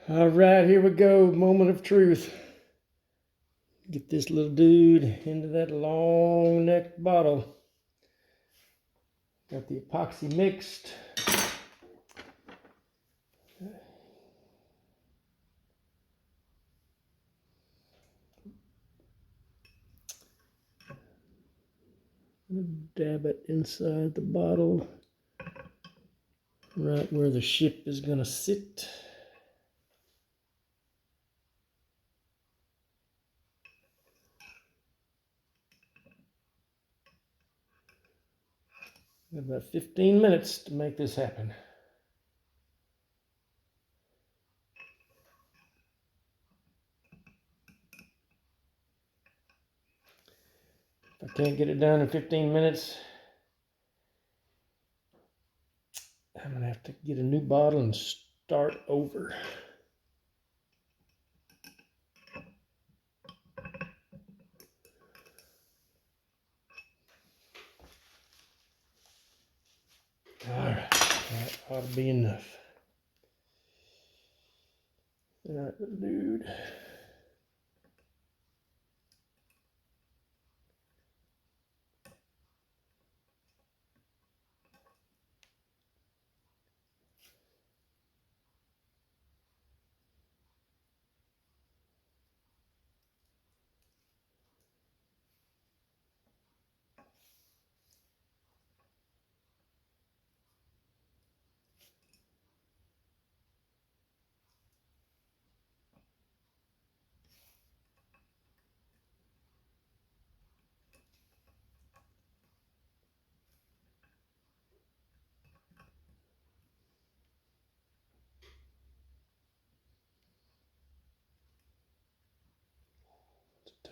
All right, here we go. Moment of truth. Get this little dude into that long necked bottle. Got the epoxy mixed. Dab it inside the bottle, right where the ship is going to sit. Got about 15 minutes to make this happen. If I can't get it done in 15 minutes, I'm going to have to get a new bottle and start over. All right, that ought to be enough. All right, dude.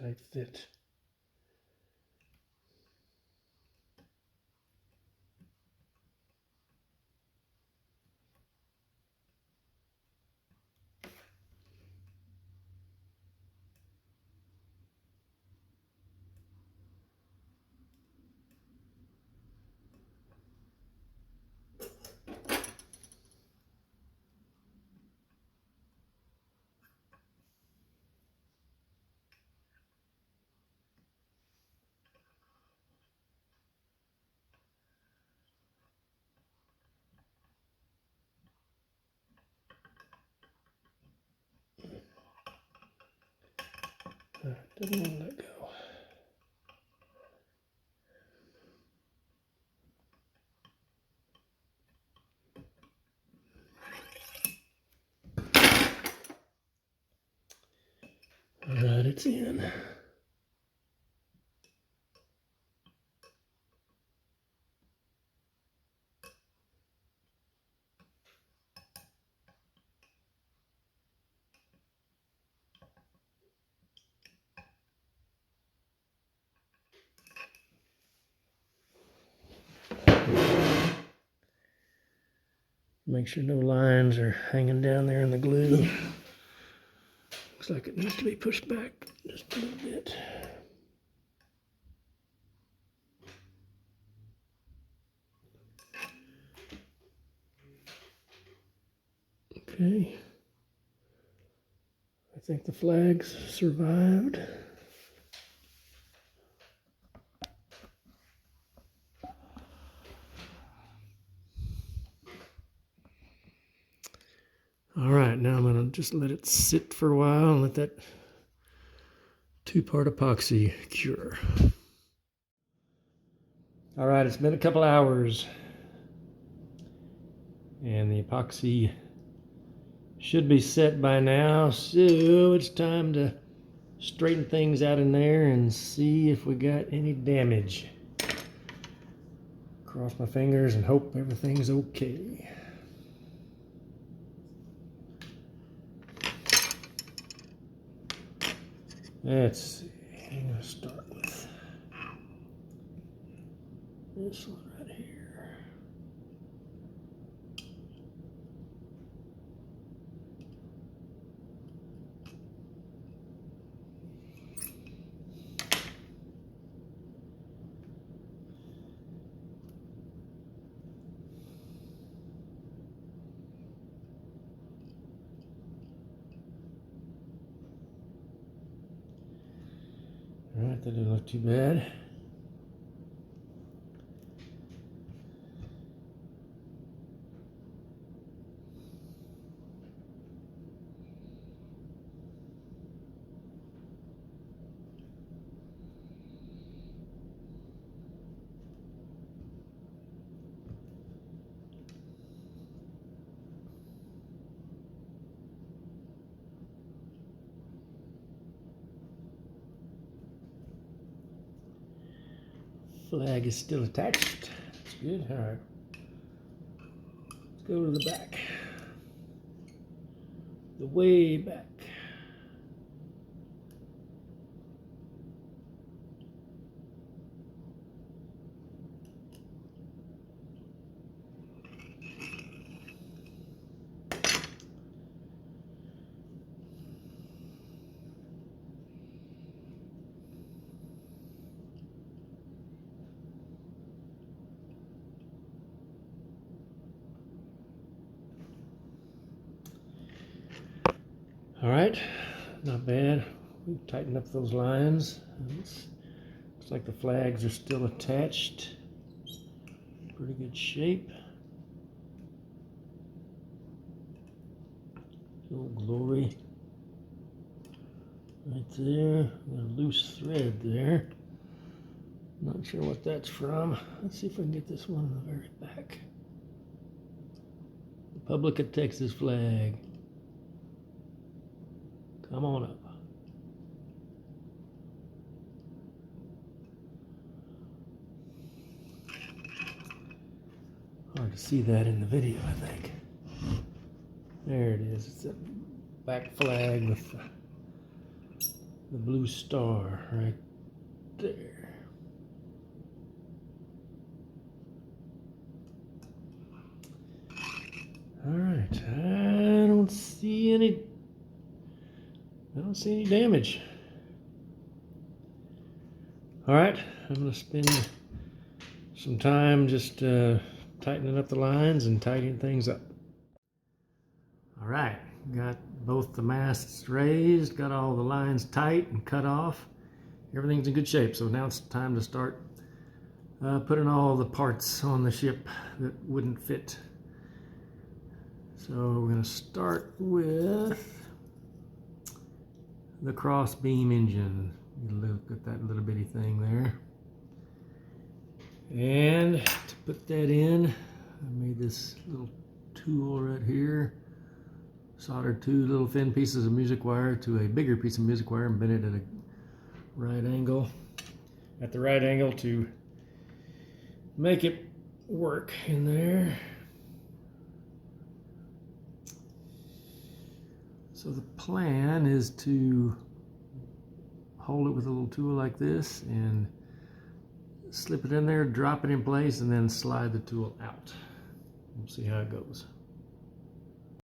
Tight fit. Didn't want to let go. All right, it's in. Make sure no lines are hanging down there in the glue. Looks like it needs to be pushed back just a little bit. Okay. I think the flags survived. All right, now I'm gonna just let it sit for a while and let that two-part epoxy cure. All right, it's been a couple hours and the epoxy should be set by now, so it's time to straighten things out in there and see if we got any damage. Cross my fingers and hope everything's okay. Let's see, I'm gonna start with this one right here. Alright, that didn't look too bad. Flag is still attached. That's good. All right. Let's go to the back. The way back. All right, not bad. We've tightened up those lines. Looks like the flags are still attached. Pretty good shape. Old glory. Right there. Got a loose thread there. Not sure what that's from. Let's see if I can get this one in the very back. Republic of Texas flag. Come on up. Hard to see that in the video, I think. There it is. It's a black flag with the blue star right there. All right. I don't see any damage. All right, I'm going to spend some time just tightening up the lines and tightening things up. All right, got both the masts raised, got all the lines tight and cut off. Everything's in good shape, so now it's time to start putting all the parts on the ship that wouldn't fit. So we're going to start with the cross beam engine. You look at that little bitty thing there. And to put that in, I made this little tool right here. Soldered two little thin pieces of music wire to a bigger piece of music wire and bent it at a right angle. At the right angle to make it work in there. So the plan is to hold it with a little tool like this and slip it in there, drop it in place, and then slide the tool out. We'll see how it goes.